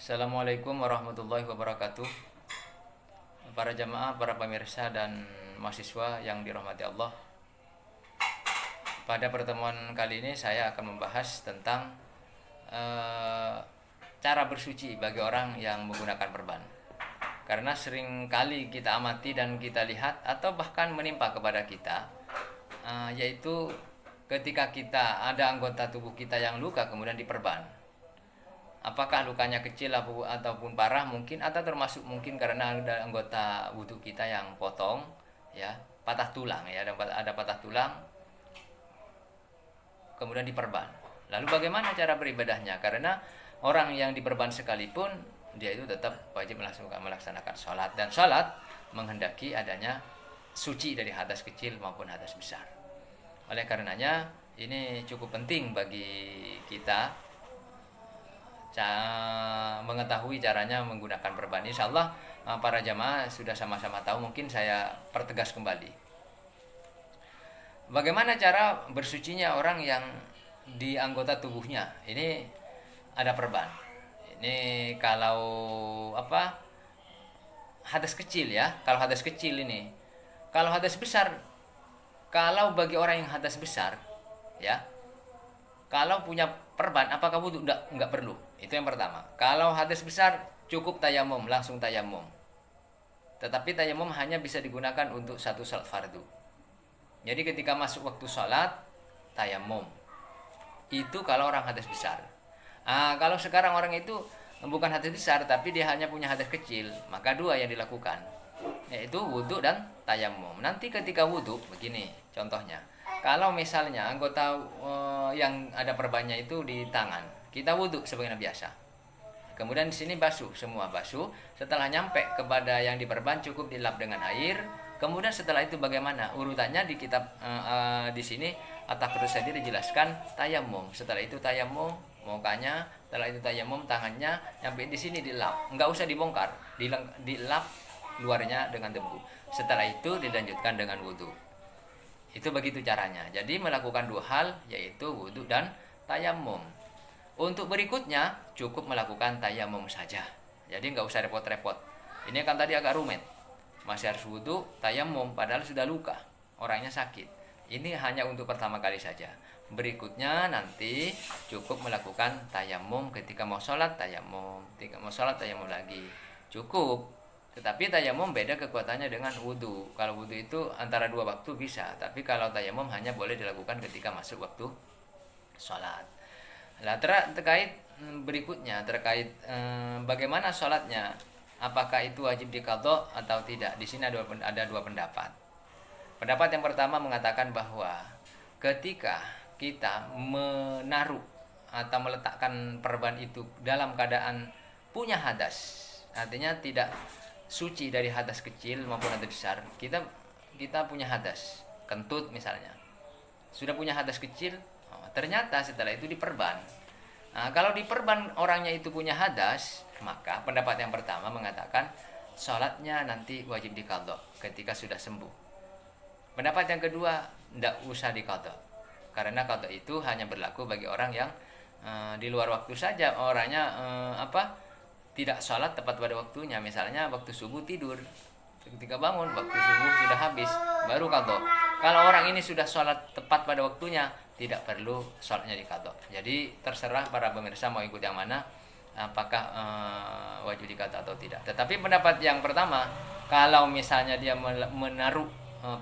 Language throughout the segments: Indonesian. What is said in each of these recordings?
Assalamualaikum warahmatullahi wabarakatuh. Para jamaah, para pemirsa dan mahasiswa yang dirahmati Allah. Pada pertemuan kali ini saya akan membahas tentang cara bersuci bagi orang yang menggunakan perban. Karena sering kali kita amati dan kita lihat atau bahkan menimpa kepada kita, yaitu ketika kita ada anggota tubuh kita yang luka kemudian diperban. Apakah lukanya kecil ataupun parah mungkin, atau termasuk mungkin karena ada anggota wudhu kita yang potong, ya, patah tulang, ya, ada patah tulang kemudian diperban. Lalu bagaimana cara beribadahnya? Karena orang yang diperban sekalipun dia itu tetap wajib melaksanakan sholat, dan sholat menghendaki adanya suci dari hadas kecil maupun hadas besar. Oleh karenanya ini cukup penting bagi kita mengetahui caranya menggunakan perban. Insyaallah para jamaah sudah sama-sama tahu, mungkin saya pertegas kembali. Bagaimana cara bersucinya orang yang di anggota tubuhnya ini ada perban? Ini kalau hadas kecil, ya. Kalau hadas kecil ini. Kalau hadas besar, kalau bagi orang yang hadas besar, ya, kalau punya perban, apakah wudhu? Enggak perlu. Itu yang pertama. Kalau hadas besar, cukup tayamum, langsung tayamum. Tetapi tayamum hanya bisa digunakan untuk satu salat fardu. Jadi ketika masuk waktu sholat, tayamum. Itu kalau orang hadas besar. Kalau sekarang orang itu bukan hadas besar, tapi dia hanya punya hadas kecil, maka dua yang dilakukan, yaitu wudhu dan tayamum. Nanti ketika wudhu, begini contohnya. Kalau misalnya anggota yang ada perbannya itu di tangan, kita wudhu sebagaimana biasa. Kemudian di sini basuh, semua basuh. Setelah nyampe kepada yang diperban, cukup dilap dengan air. Kemudian setelah itu bagaimana urutannya di kitab di sini At-Taqrir sendiri dijelaskan tayamum. Setelah itu tayamum mukanya, setelah itu tayamum tangannya, sampai di sini dilap. Enggak usah dibongkar, dilap luarnya dengan debu. Setelah itu dilanjutkan dengan wudhu. Itu begitu caranya. Jadi melakukan dua hal, yaitu wudhu dan tayamum. Untuk berikutnya cukup melakukan tayamum saja. Jadi nggak usah repot-repot. Ini kan tadi agak rumit. Masih harus wudhu, tayamum, padahal sudah luka, orangnya sakit. Ini hanya untuk pertama kali saja. Berikutnya nanti cukup melakukan tayamum ketika mau sholat, tayamum. Ketika mau sholat, tayamum lagi. Cukup. Tetapi tayamum beda kekuatannya dengan wudhu. Kalau wudhu itu antara dua waktu bisa, tapi kalau tayamum hanya boleh dilakukan ketika masuk waktu sholat. Nah, terkait berikutnya, terkait bagaimana sholatnya, apakah itu wajib diqadha atau tidak? Di sini ada dua pendapat. Pendapat yang pertama mengatakan bahwa ketika kita menaruh atau meletakkan perban itu dalam keadaan punya hadas, artinya tidak suci dari hadas kecil maupun hadas besar. Kita punya hadas kentut misalnya, sudah punya hadas kecil, ternyata setelah itu diperban. Kalau diperban orangnya itu punya hadas, maka pendapat yang pertama mengatakan sholatnya nanti wajib diqadha ketika sudah sembuh. Pendapat yang kedua, tidak usah diqadha, karena qadha itu hanya berlaku bagi orang yang di luar waktu saja. Orangnya tidak sholat tepat pada waktunya, misalnya waktu subuh tidur, ketika bangun waktu subuh sudah habis, baru qadha. Kalau orang ini sudah sholat tepat pada waktunya, tidak perlu sholatnya diqadha. Jadi terserah para pemirsa mau ikut yang mana, apakah wajib diqadha atau tidak. Tetapi pendapat yang pertama, kalau misalnya dia menaruh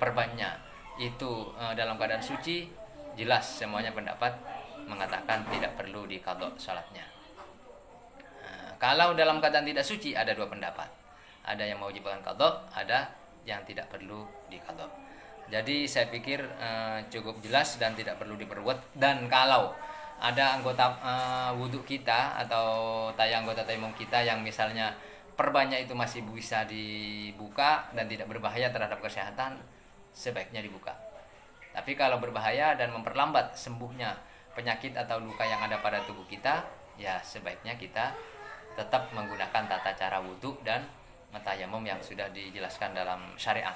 perbannya itu dalam keadaan suci, jelas semuanya pendapat mengatakan tidak perlu diqadha sholatnya. Kalau dalam keadaan tidak suci, ada dua pendapat. Ada yang mewajibkan qadha, ada yang tidak perlu diqadha. Jadi saya pikir cukup jelas dan tidak perlu diperbuat. Dan kalau ada anggota wudhu kita atau anggota tayamum kita yang misalnya perbannya itu masih bisa dibuka dan tidak berbahaya terhadap kesehatan, sebaiknya dibuka. Tapi kalau berbahaya dan memperlambat sembuhnya penyakit atau luka yang ada pada tubuh kita, ya sebaiknya kita tetap menggunakan tata cara wudhu dan tayamum yang sudah dijelaskan dalam syariat,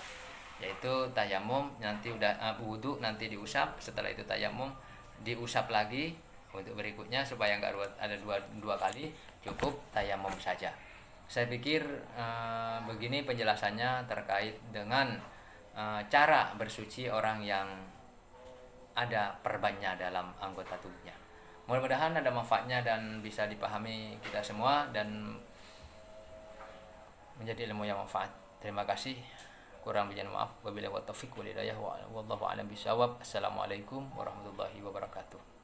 yaitu tayamum nanti wudhu nanti diusap, setelah itu tayamum diusap lagi untuk berikutnya supaya enggak ada dua kali, cukup tayamum saja. Saya pikir begini penjelasannya terkait dengan cara bersuci orang yang ada perbannya dalam anggota tubuhnya. Mudah-mudahan ada manfaatnya dan bisa dipahami kita semua dan menjadi ilmu yang manfaat. Terima kasih. Kurang lebihnya maaf. Wabillahi taufiq wal hidayah wallahu a'lam bishawab. Assalamualaikum warahmatullahi wabarakatuh.